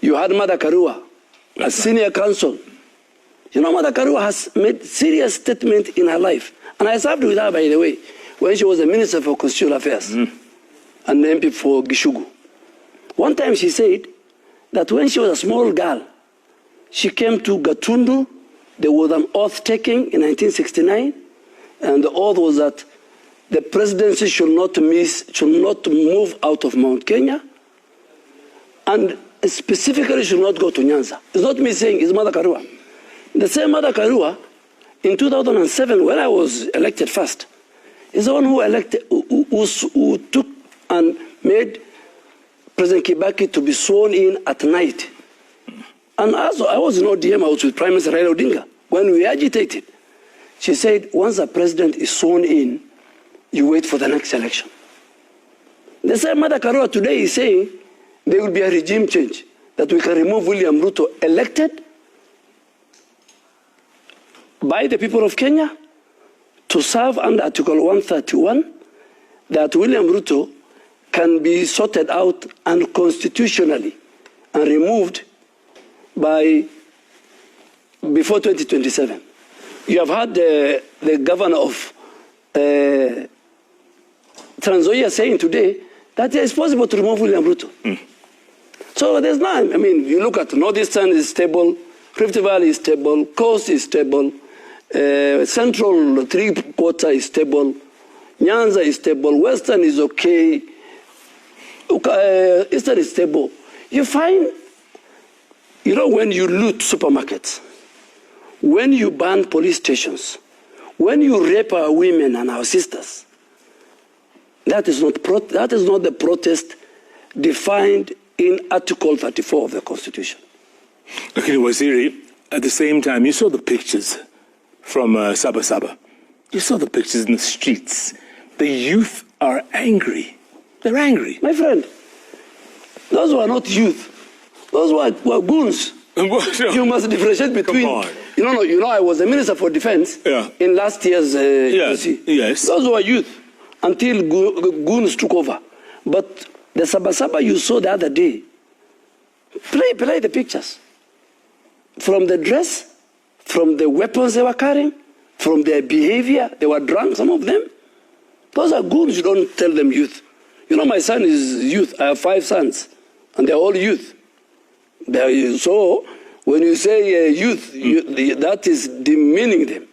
You had Mother Karua, a senior counsel. You know, Mother Karua has made serious statement in her life. And I served with her, by the way, when she was the Minister for Constitutional Affairs and the MP for Gishugu. One time she said that when she was a small girl, she came to Gatundu. There was an oath taking in 1969, and the oath was that the presidency should not move out of Mount Kenya, and specifically should not go to Nyanza. It's not me saying, it's Mother Karua. The same Mother Karua, in 2007, when I was elected first, is the one who took and made President Kibaki to be sworn in at night. And also, I was in ODM, I was with Prime Minister Raila Odinga. When we agitated, she said, once the president is sworn in, you wait for the next election. The same Mother Karua today is saying there will be a regime change, that we can remove William Ruto elected by the people of Kenya to serve under Article 131, that William Ruto can be sorted out unconstitutionally and removed before 2027. You have had the governor of Trans Nzoia saying today that it is possible to remove William Ruto. So there's none. I mean, you look at Northeastern is stable, Rift Valley is stable, Coast is stable, Central three-quarter is stable, Nyanza is stable, Western is okay, Eastern is stable. You find, you know, when you loot supermarkets, when you burn police stations, when you rape our women and our sisters, that is not the protest defined in Article 34 of the Constitution. Okay, Waziri, at the same time, you saw the pictures from Sabasaba. You saw the pictures in the streets. The youth are angry. They're angry. My friend, those were not youth. Those were goons. You must differentiate between. You know, I was the Minister for Defense in last year's Yes. Those were youth until goons took over. But the Sabasaba you saw the other day, play the pictures. From the dress, from the weapons they were carrying, from their behavior, they were drunk, some of them. Those are goons, you don't tell them youth. You know, my son is youth. I have 5 sons, and they're all youth. So when you say youth, that is demeaning them.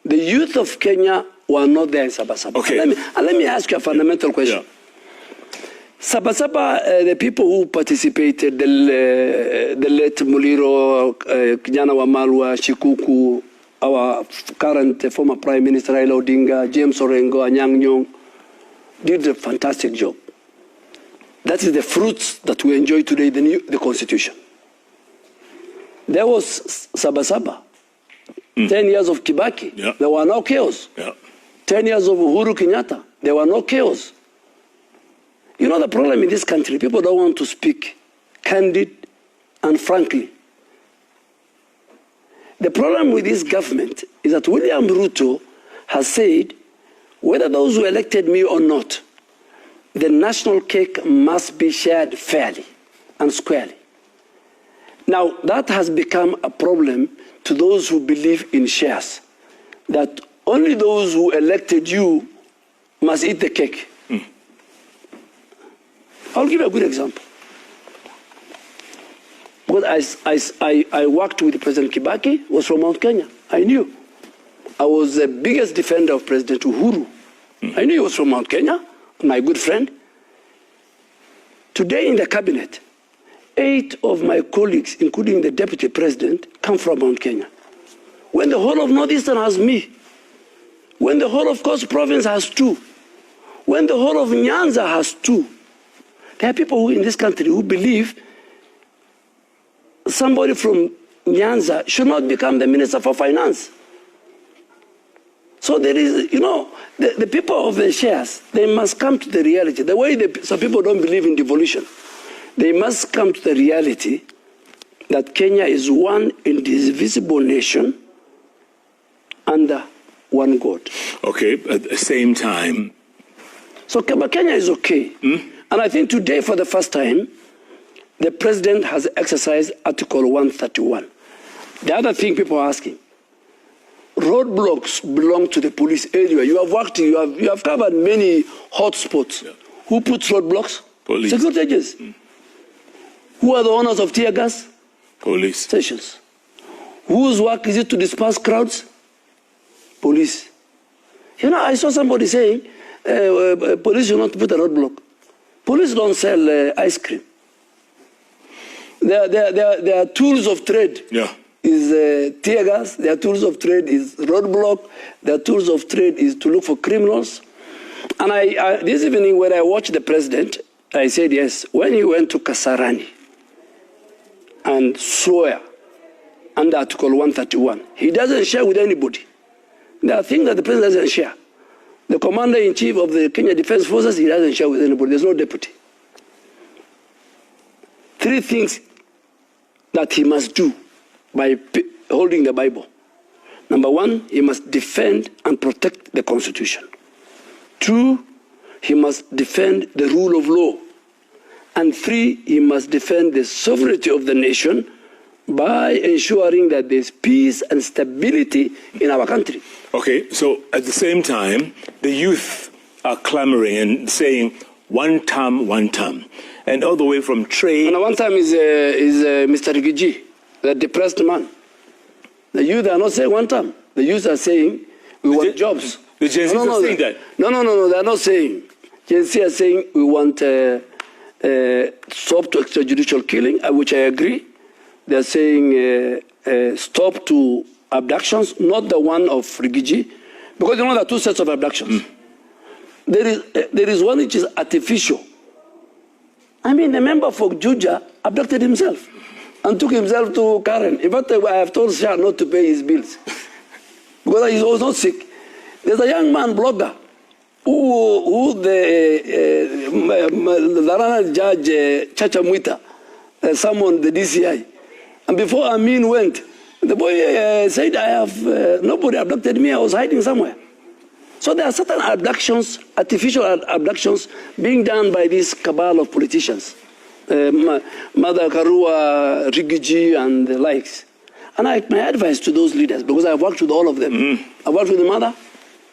The youth of Kenya were not there in Sabasaba. Okay. Let me ask you a fundamental question. Yeah. Sabasaba, the people who participated, the late Muliro, Kijana Wamalwa, Shikuku, our current former Prime Minister Raila Odinga, James Orengo, Anyang' Nyong'o, did a fantastic job. That is the fruits that we enjoy today, the Constitution. There was Sabasaba. 10 years of Kibaki, there were no chaos. 10 years of Uhuru Kenyatta, there were no chaos. You know the problem in this country, people don't want to speak candid and frankly. The problem with this government is that William Ruto has said, whether those who elected me or not, the national cake must be shared fairly and squarely. Now, that has become a problem to those who believe in shares, that only those who elected you must eat the cake. I'll give you a good example. Because I worked with President Kibaki, was from Mount Kenya. I knew. I was the biggest defender of President Uhuru. I knew he was from Mount Kenya, my good friend. Today in the cabinet, 8 of my colleagues, including the deputy president, come from Mount Kenya. When the whole of Northeastern has me, when the whole of Coast Province has 2, when the whole of Nyanza has 2, there are people who in this country who believe somebody from Nyanza should not become the Minister for Finance. So there is, you know, the people of the shares, they must come to the reality. The way some people don't believe in devolution, they must come to the reality that Kenya is one indivisible nation under one God. Okay, at the same time. So Kenya is okay. And I think today, for the first time, the president has exercised Article 131. The other thing people are asking, roadblocks belong to the police area. You have worked, you have covered many hotspots. Yeah. Who puts roadblocks? Police. Security agents. Who are the owners of tear gas? Police. Stations. Whose work is it to disperse crowds? Police. You know, I saw somebody saying, police should not put a roadblock. Police don't sell ice cream. Their tools of trade is tear gas. Their tools of trade is roadblock. Their tools of trade is to look for criminals. And this evening when I watched the president, I said yes. When he went to Kasarani and swore under Article 131, he doesn't share with anybody. There are things that the president doesn't share. The commander-in-chief of the Kenya Defense Forces, he doesn't share with anybody. There's no deputy. 3 things that he must do by holding the Bible. Number 1, he must defend and protect the Constitution. 2, he must defend the rule of law. And 3, he must defend the sovereignty of the nation by ensuring that there's peace and stability in our country. Okay, so at the same time, the youth are clamoring and saying, one term, one term. And all the way from trade... And one term is Mr. Rigiji, the depressed man. The youth are not saying one term. The youth are saying, we want jobs. The Gen Z are saying that? No, they're not saying. Gen Z are saying, we want stop to extrajudicial killing, which I agree. They're saying stop to abductions, not the one of Rigiji, because you know there are 2 sets of abductions. There is one which is artificial. I mean, a member for Juja abducted himself and took himself to Karen. In fact, I have told Shah not to pay his bills because he was not sick. There's a young man blogger who the Rana judge Chacha Mwita summoned the DCI. And before Amin went, the boy said, nobody abducted me, I was hiding somewhere. So there are certain abductions, artificial abductions, being done by this cabal of politicians. Mother Karua, Rigiji, and the likes. And my advice to those leaders, because I've worked with all of them. I've worked with the Mother,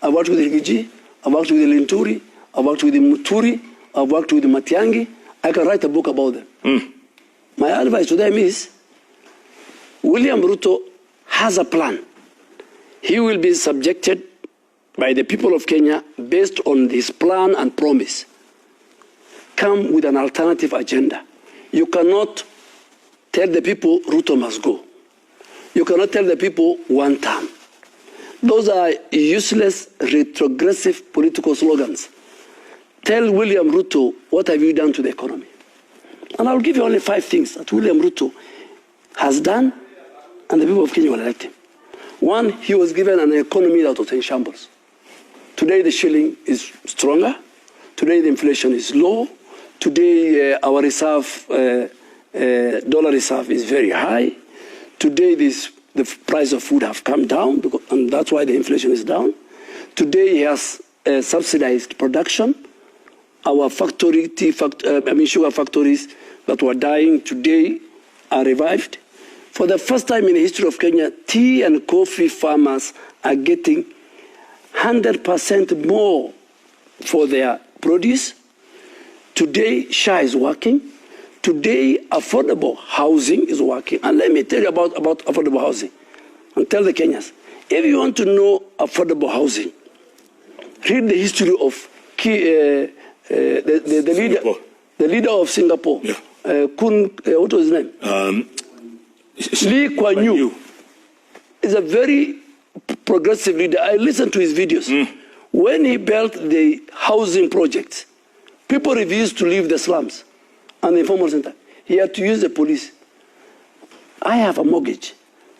I've worked with Rigiji, I've worked with the Linturi, I've worked with the Muturi, I've worked with the Matiangi. I can write a book about them. My advice to them is, William Ruto has a plan. He will be subjected by the people of Kenya based on his plan and promise. Come with an alternative agenda. You cannot tell the people Ruto must go. You cannot tell the people one term. Those are useless, retrogressive political slogans. Tell William Ruto, what have you done to the economy? And I'll give you only 5 things that William Ruto has done and the people of Kenya will elect him. 1, he was given an economy that was in shambles. Today the shilling is stronger. Today the inflation is low. Today our reserve, dollar reserve is very high. Today the price of food have come down, and that's why the inflation is down. Today he has subsidized production. Our sugar factories that were dying today are revived. For the first time in the history of Kenya, tea and coffee farmers are getting 100% more for their produce. Today, SHA is working. Today, affordable housing is working. And let me tell you about affordable housing. And tell the Kenyans, if you want to know affordable housing, read the history of the leader of Singapore. Yeah. What was his name? Lee Kuan Yew is a very progressive leader. I listened to his videos. When he built the housing projects, people refused to leave the slums and the informal center. He had to use the police. I have a mortgage.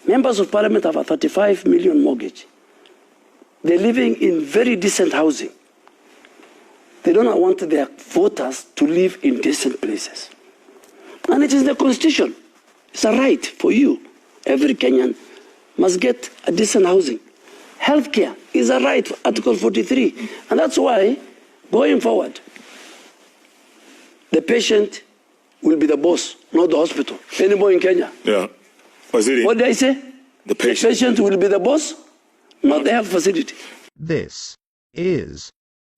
Members of parliament have a 35 million mortgage. They're living in very decent housing. They don't want their voters to live in decent places. And it is in the constitution. It's a right for you. Every Kenyan must get a decent housing. Healthcare is a right, Article 43. And that's why, going forward, the patient will be the boss, not the hospital anymore in Kenya. Yeah. Waziri, What did I say? the patient. The patient will be the boss, not the health facility. This is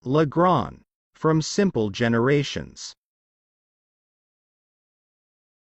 Legrand from Simple Generations.